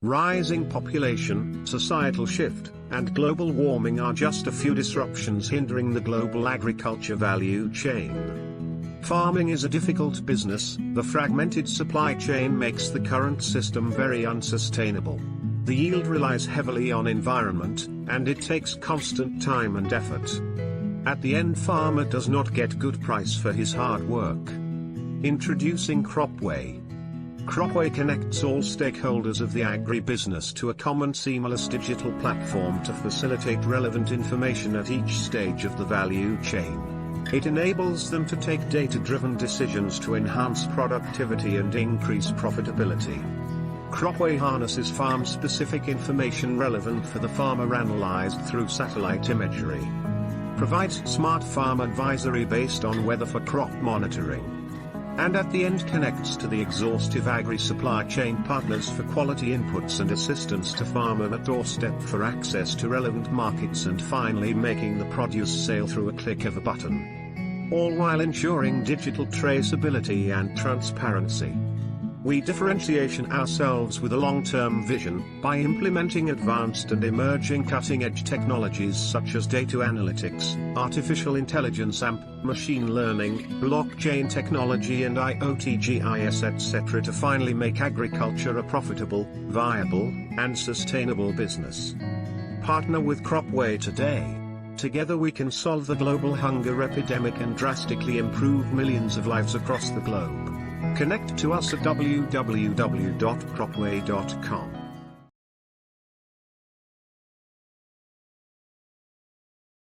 Rising population, societal shift, and global warming are just a few disruptions hindering the global agriculture value chain. Farming is a difficult business. The fragmented supply chain makes the current system very unsustainable. The yield relies heavily on environment, and it takes constant time and effort. At the end, farmer does not get good price for his hard work. Introducing Cropway. Cropway connects all stakeholders of the agribusiness to a common seamless digital platform to facilitate relevant information at each stage of the value chain. It enables them to take data-driven decisions to enhance productivity and increase profitability. Cropway harnesses farm-specific information relevant for the farmer analyzed through satellite imagery. Provides smart farm advisory based on weather for crop monitoring. And at the end connects to the exhaustive agri-supply chain partners for quality inputs and assistance to farmer at doorstep for access to relevant markets, and finally making the produce sale through a click of a button. All while ensuring digital traceability and transparency. We differentiate ourselves with a long-term vision, by implementing advanced and emerging cutting-edge technologies such as data analytics, artificial intelligence AMP, machine learning, blockchain technology and IoT GIS etc. to finally make agriculture a profitable, viable, and sustainable business. Partner with Cropway today. Together we can solve the global hunger epidemic and drastically improve millions of lives across the globe. Connect to us at www.cropway.com.